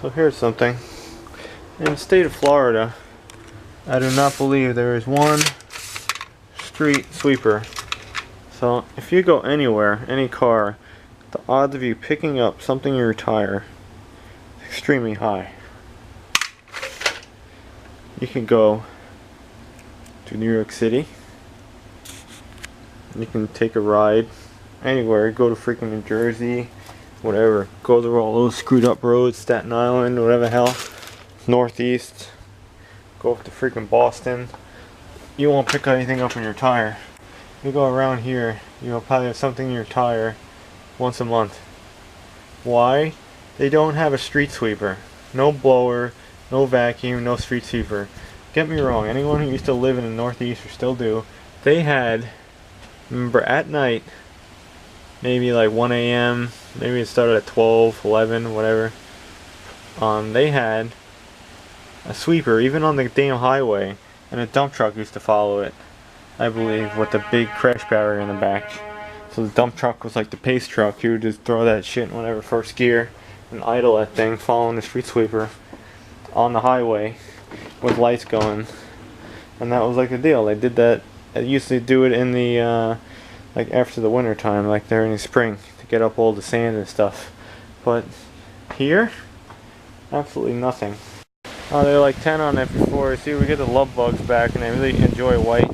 So here's something. In the state of Florida, I do not believe there is one street sweeper. So if you go anywhere, any car, the odds of you picking up something in your tire is extremely high. You can go to New York City. You can take a ride anywhere. Go to freaking New Jersey, whatever. Go through all those screwed up roads, Staten Island, whatever the hell. Northeast. Go up to freaking Boston. You won't pick anything up in your tire. You go around here, you'll probably have something in your tire once a month. Why? They don't have a street sweeper. No blower, no vacuum, no street sweeper. Get me wrong, anyone who used to live in the Northeast or still do, they had, remember at night, maybe like 1 a.m., maybe it started at 12, 11, whatever, they had a sweeper, even on the damn highway, and a dump truck used to follow it, I believe, with a big crash barrier in the back. So the dump truck was like the pace truck. You would just throw that shit in whatever first gear and idle that thing, following the street sweeper on the highway with lights going. And that was like the deal. They did that. They used to do it in the like after the winter time, like there in the spring, to get up all the sand and stuff. But here, absolutely nothing. Oh, they're like 10 on it before. See, we get the love bugs back, and I really enjoy white.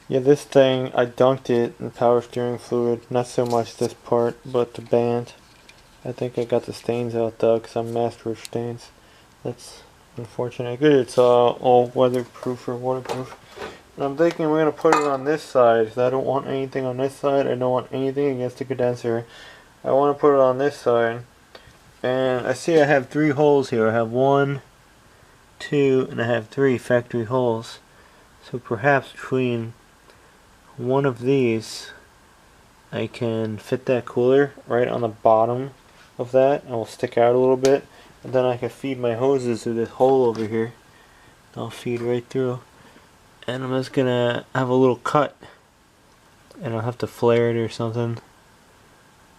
Yeah, this thing, I dunked it in power steering fluid. Not so much this part, but the band. I think I got the stains out though, because I'm master of stains. That's unfortunate. Good, it's all weatherproof or waterproof. And I'm thinking we're going to put it on this side, because I don't want anything on this side. I don't want anything against the condenser. I want to put it on this side. And I see I have 3 holes here. I have 1, 2, and I have 3 factory holes. So perhaps between one of these I can fit that cooler right on the bottom of that, and it will stick out a little bit, and then I can feed my hoses through this hole over here. I'll feed right through, and I'm just gonna have a little cut, and I'll have to flare it or something.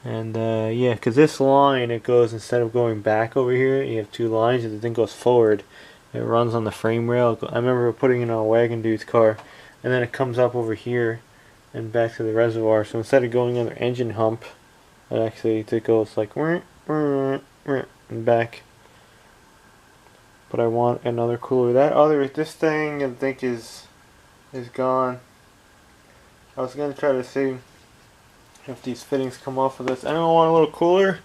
And yeah, because this line, it goes, instead of going back over here, you have 2 lines, and the thing goes forward. It runs on the frame rail. I remember putting it on a Wagon dude's car, and then it comes up over here and back to the reservoir. So instead of going on the engine hump, it goes like and back. But I want another cooler. This thing I think is gone. I was gonna try to see if these fittings come off of this. I don't want a little cooler.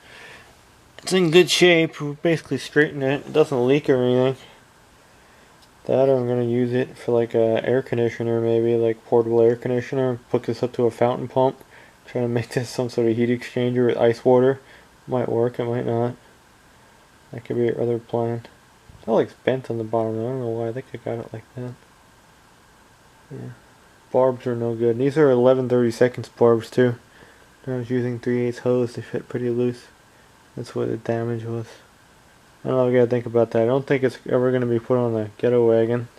It's in good shape. We basically straightened it. It doesn't leak or anything. That, or I'm going to use it for like a air conditioner, maybe like portable air conditioner. Hook this up to a fountain pump. Trying to make this some sort of heat exchanger with ice water. Might work, it might not. That could be your other plan. It's all like bent on the bottom. I don't know why. I think I got it like that. Yeah. Barbs are no good. These are 11/32 barbs too. I was using 3/8 hose. They fit pretty loose. That's what the damage was. I don't know, I gotta think about that. I don't think it's ever gonna be put on the Ghetto Wagon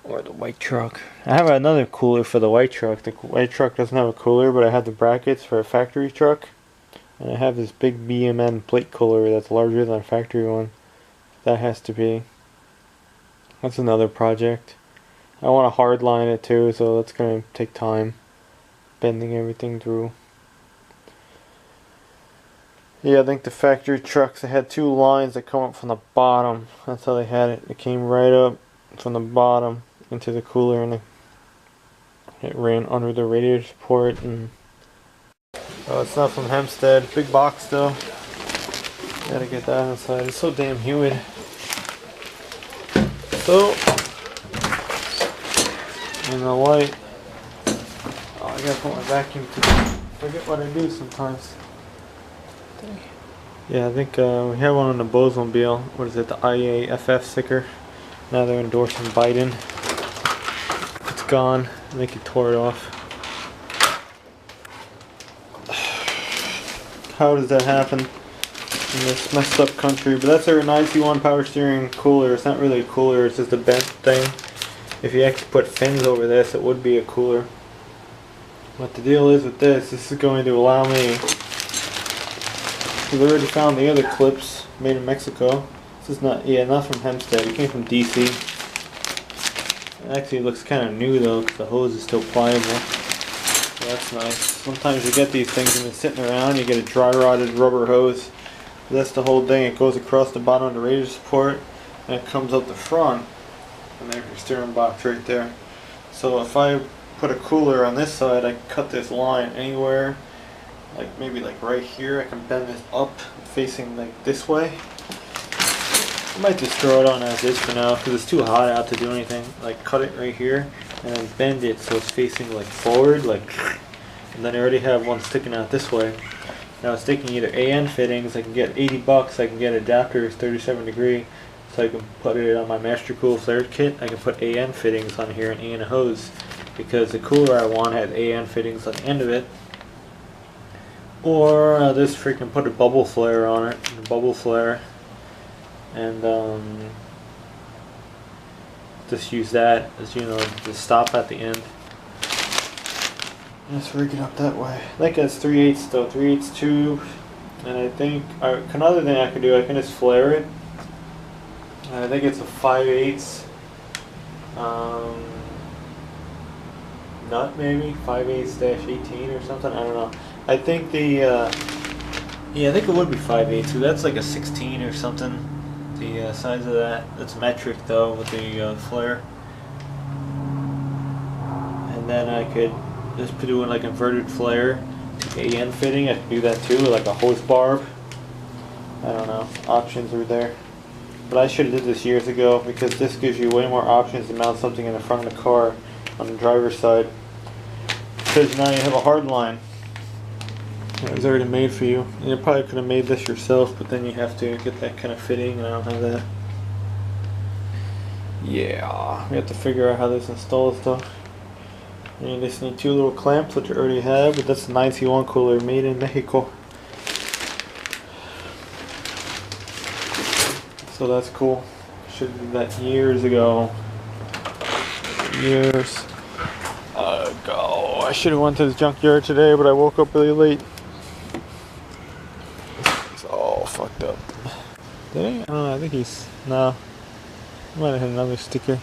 or the white truck. I have another cooler for the white truck. The white truck doesn't have a cooler, but I have the brackets for a factory truck. And I have this big BMN plate cooler that's larger than a factory one. That has to be. That's another project. I want to hardline it too, so that's gonna take time. Bending everything through. Yeah, I think the factory trucks, they had 2 lines that come up from the bottom. That's how they had it. It came right up from the bottom into the cooler, and it ran under the radiator support. And oh, it's not from Hempstead. Big box though. Gotta get that inside. It's so damn humid. So, in the light. Oh, I gotta put my vacuum to forget what I do sometimes. Yeah, I think we have one on the Bosemobile. What is it, the IAFF sticker? Now they're endorsing Biden. It's gone. I think he tore it off. How does that happen in this messed up country? But that's our 9C1 power steering cooler. It's not really a cooler, it's just a bent thing. If you actually put fins over this, it would be a cooler. What the deal is with this is going to allow me We've already found the other clips made in Mexico. This is not, yeah, not from Hempstead. It came from DC. It actually looks kind of new though, because the hose is still pliable. So that's nice. Sometimes you get these things and it's sitting around. You get a dry rotted rubber hose. That's the whole thing. It goes across the bottom of the radiator support, and it comes up the front. And there's your steering box right there. So if I put a cooler on this side, I can cut this line anywhere. Like maybe like right here. I can bend this up, facing like this way. I might just throw it on as is for now because it's too hot out to do anything. Like cut it right here and then bend it so it's facing like forward, like, and then I already have one sticking out this way. Now it's taking either AN fittings. I can get 80 bucks. I can get adapters 37 degree, so I can put it on my Master Cool flared kit. I can put AN fittings on here and AN hose because the cooler I want has AN fittings on the end of it. Or I'll just freaking put a bubble flare on it, a bubble flare, and just use that as, you know, the stop at the end. Let's rig it up that way. I think it's 3/8 though, 3/8 tube, and I think another thing I can do, I can just flare it. I think it's a 5/8 nut, maybe 5/8-18 or something. I don't know. I think the yeah, I think it would be 5/8. So that's like a 16 or something. The size of that. That's metric though with the flare. And then I could just do like inverted flare to AN fitting. I could do that too, like a hose barb. I don't know. Options are there. But I should have did this years ago because this gives you way more options to mount something in the front of the car on the driver's side. Because now you have a hard line. It was already made for you. And you probably could have made this yourself, but then you have to get that kind of fitting, and I don't have that. Yeah, we have to figure out how this installs though. You just need two little clamps, which you already have, but that's a 91 cooler made in Mexico. So that's cool. Should have did that years ago. Years ago. I should have went to the junkyard today, but I woke up really late. It's all fucked up. Did he? I don't know. I think he's... No. I might have had another sticker.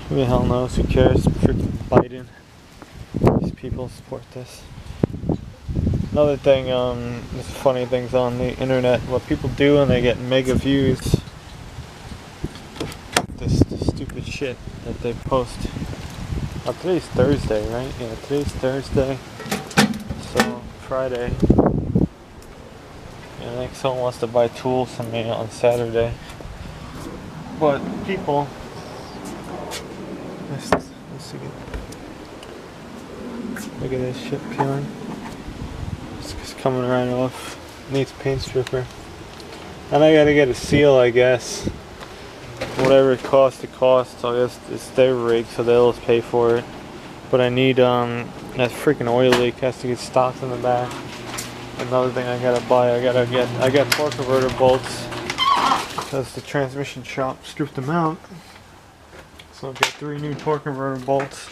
Who the hell knows? Who cares? Freaking Biden. These people support this. Another thing, there's funny things on the internet. What people do when they get mega views. This stupid shit that they post. Oh, today's Thursday, right? Yeah, today's Thursday. So, Friday. Yeah, I think someone wants to buy tools from me on Saturday. But people... Let's see. Look at this shit peeling. It's coming right off. Needs paint stripper. And I gotta get a seal, I guess. Whatever it costs, it costs. I guess it's their rig, so they'll just pay for it. But I need that freaking oil leak has to get stopped in the back. Another thing I gotta buy, I got torque converter bolts because the transmission shop stripped them out. So I've got 3 new torque converter bolts,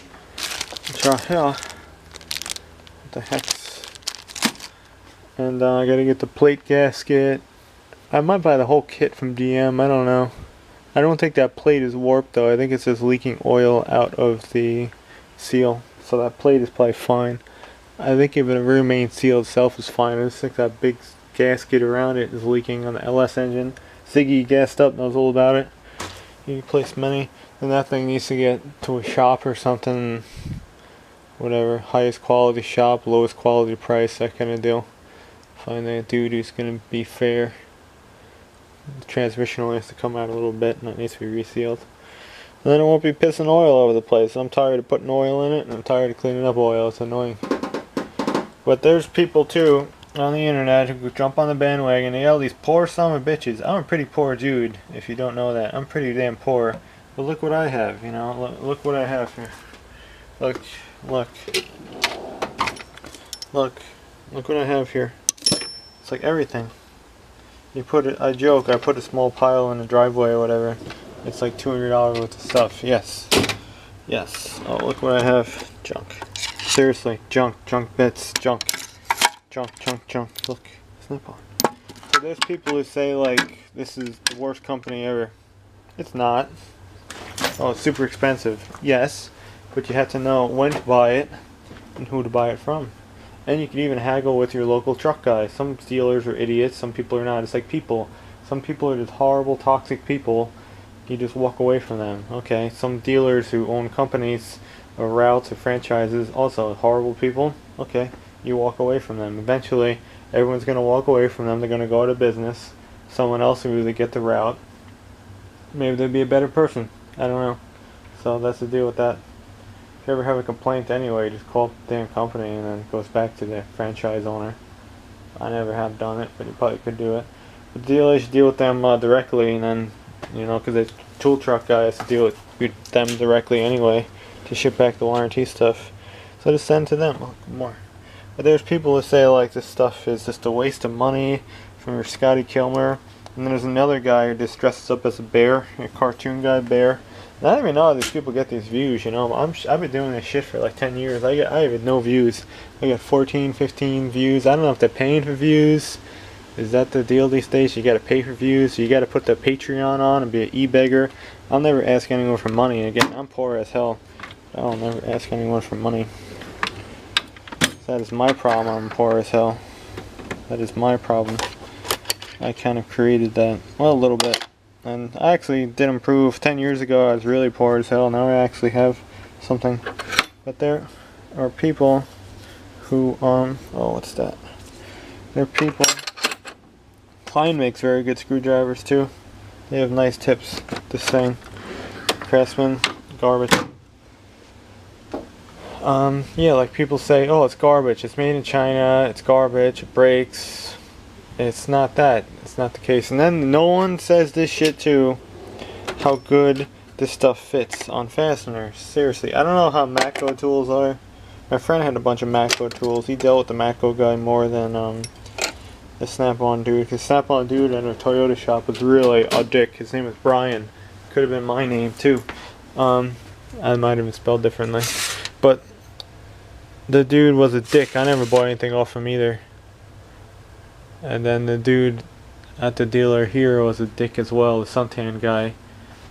which are hell. What the heck's? And I gotta get the plate gasket. I might buy the whole kit from DM. I don't know. I don't think that plate is warped though. I think it's just leaking oil out of the seal. So that plate is probably fine. I think even the rear main seal itself is fine. I just think that big gasket around it is leaking on the LS engine. Ziggy gassed up, knows all about it. You can place many. And that thing needs to get to a shop or something. Whatever. Highest quality shop, lowest quality price, that kind of deal. Find that dude who's going to be fair. The transmission only has to come out a little bit and it needs to be resealed. And then it won't be pissing oil all over the place. I'm tired of putting oil in it and I'm tired of cleaning up oil. It's annoying. But there's people too on the internet who jump on the bandwagon. They all these poor son of bitches. I'm a pretty poor dude, if you don't know that. I'm pretty damn poor. But look what I have, you know. Look what I have here. Look what I have here. It's like everything. You put it, I joke, I put a small pile in the driveway or whatever. It's like $200 worth of stuff. Yes. Yes. Oh, look what I have. Junk. Seriously. Junk. Junk bits. Junk. Junk. Look. Snap-on. So there's people who say like this is the worst company ever. It's not. Oh, it's super expensive. Yes, but you have to know when to buy it and who to buy it from. And you can even haggle with your local truck guy. Some dealers are idiots, some people are not. It's like people. Some people are just horrible, toxic people. You just walk away from them. Okay, some dealers who own companies or routes or franchises, also horrible people. Okay, you walk away from them. Eventually, everyone's going to walk away from them. They're going to go out of business. Someone else will really get the route. Maybe they'll be a better person. I don't know. So that's the deal with that. If you ever have a complaint anyway, just call the damn company and then it goes back to the franchise owner. I never have done it, but you probably could do it. But the deal is you deal with them directly, and then, you know, because the tool truck guy has to deal with them directly anyway to ship back the warranty stuff. So just send to them. Oh, more. But there's people who say like this stuff is just a waste of money from your Scotty Kilmer. And then there's another guy who just dresses up as a bear, a cartoon guy bear. And I don't even know how these people get these views, you know. I've been doing this shit for like 10 years. I have no views. I got 14, 15 views. I don't know if they're paying for views. Is that the deal these days? You gotta pay for views. You gotta put the Patreon on and be an e-beggar. I'll never ask anyone for money. Again, I'm poor as hell. I'll never ask anyone for money. That is my problem. I'm poor as hell. That is my problem. I kind of created that. Well, a little bit. And I actually did improve. 10 years ago I was really poor as hell. Now I actually have something. But there are people who, oh, what's that? There are people. Klein makes very good screwdrivers too. They have nice tips. This thing. Craftsman. Garbage. Yeah, like people say, oh, it's garbage. It's made in China. It's garbage. It breaks. It's not that. It's not the case. And then no one says this shit too, how good this stuff fits on fasteners. Seriously, I don't know how Matco tools are. My friend had a bunch of Matco tools. He dealt with the Matco guy more than the Snap-on dude. Because Snap-on dude at a Toyota shop was really a dick. His name was Brian. Could have been my name too. I might have been spelled differently. But the dude was a dick. I never bought anything off him either. And then the dude at the dealer here was a dick as well, the suntan guy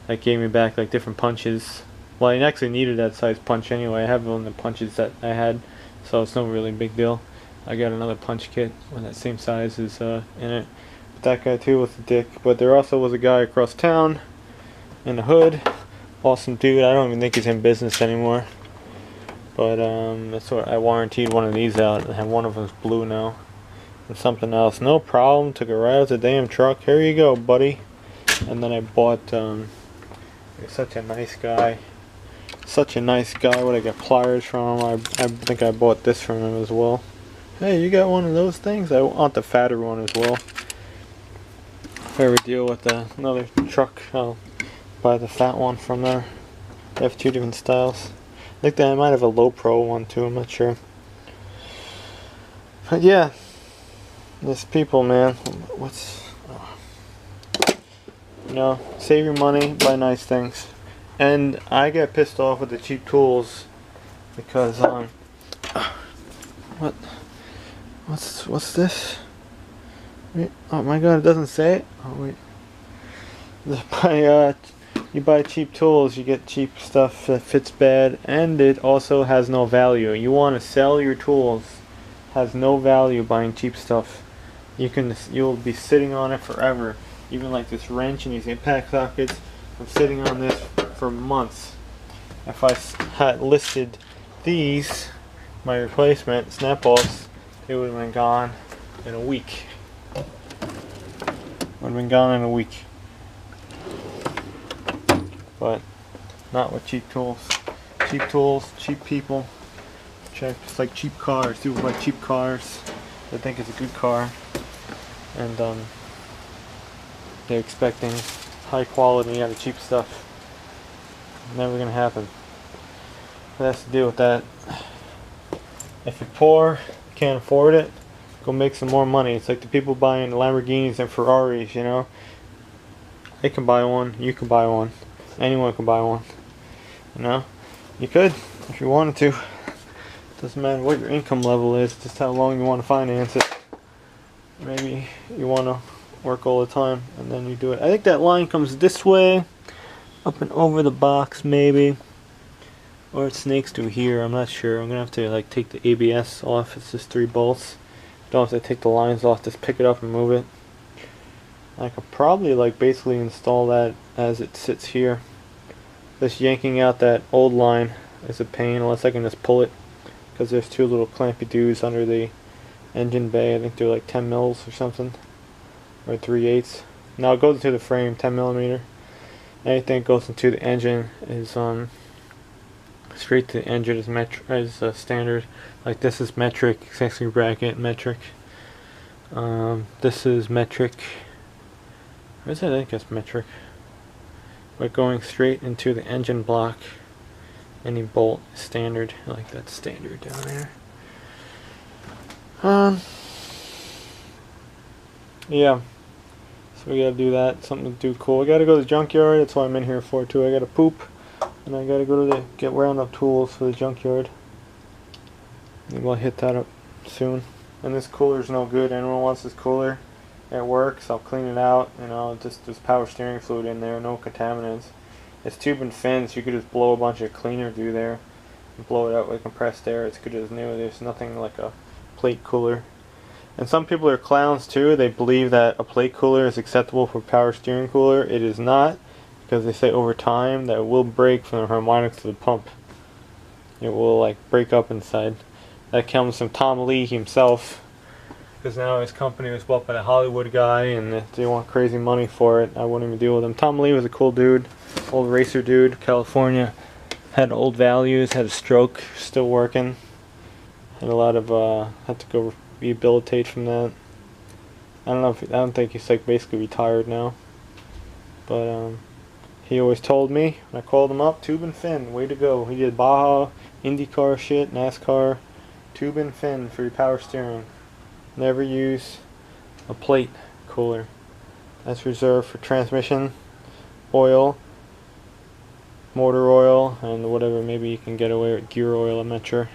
that gave me back like different punches. Well, I actually needed that size punch anyway. I have one of the punches that I had, so it's no really big deal. I got another punch kit when that same size is in it. But that guy too was a dick. But there also was a guy across town in the hood. Awesome dude. I don't even think he's in business anymore. But that's what I warranted one of these out, and one of them's blue now. And something else, no problem. Took it right out the damn truck. Here you go, buddy. And then I bought. Such a nice guy. Such a nice guy. What I got pliers from him. I think I bought this from him as well. Hey, you got one of those things? I want the fatter one as well. If I ever deal with another truck, I'll buy the fat one from there. They have two different styles. I think that I might have a low pro one too. I'm not sure. But yeah. There's people, man. You know, save your money, buy nice things. And I get pissed off with the cheap tools because what's this? Wait, oh my god, it doesn't say it. Oh wait. You buy cheap tools, you get cheap stuff that fits bad, and it also has no value. You want to sell your tools. Has no value buying cheap stuff. You'll be sitting on it forever. Even like this wrench and these impact sockets, I'm sitting on this for months. If I had listed these, my replacement snap-offs, they would have been gone in a week. Would have been gone in a week. But not with cheap tools. Cheap tools, cheap people. It's like cheap cars. People buy cheap cars. They think it's a good car. And they're expecting high quality out of cheap stuff. Never gonna happen. But that's the deal with that. If you're poor, can't afford it, go make some more money. It's like the people buying Lamborghinis and Ferraris, you know. They can buy one, you can buy one. Anyone can buy one. You know? You could, if you wanted to. Doesn't matter what your income level is, just how long you want to finance it. maybe you want to work all the time and then you do it. I think that line comes this way, up and over the box maybe, or it snakes through here. I'm not sure. I'm gonna have to like take the ABS off. It's just 3 bolts. Don't have to take the lines off. Just pick it up and move it. I could probably like basically install that as it sits here. Just yanking out that old line is a pain unless I can just pull it, because there's 2 little clampy dudes under the engine bay. I think they're like 10 mils or something, or 3/8. Now it goes into the frame 10 millimeter. Anything that goes into the engine is straight to the engine as standard. Like this is metric, accessory bracket metric. This is metric. What is that? I think it's metric. But going straight into the engine block, any bolt is standard. Like that's standard down there. Yeah. So we gotta do that. Something to do cool. I gotta go to the junkyard. That's why I'm in here for too. I gotta poop, and I gotta go to get roundup tools for the junkyard. Maybe I'll hit that up soon. And this cooler's no good. Anyone wants this cooler? It works. I'll clean it out. You know, just there's power steering fluid in there. No contaminants. It's tube and fins. You could just blow a bunch of cleaner through there and blow it out with compressed air. It's good as new. There's nothing like a plate cooler. And some people are clowns too. They believe that a plate cooler is acceptable for power steering cooler. It is not, because they say over time that it will break from the harmonics to the pump. It will like break up inside. That comes from Tom Lee himself, because now his company was bought by a Hollywood guy and if they want crazy money for it, I wouldn't even deal with him. Tom Lee was a cool dude, old racer dude, California, had old values, had a stroke, still working, had a lot of had to go rehabilitate from that. I don't think he's like basically retired now, but he always told me when I called him up, tube and fin, way to go. He did Baja, IndyCar shit, NASCAR, tube and fin for your power steering. Never use a plate cooler. That's reserved for transmission oil, motor oil, and whatever. Maybe you can get away with gear oil, I'm not sure.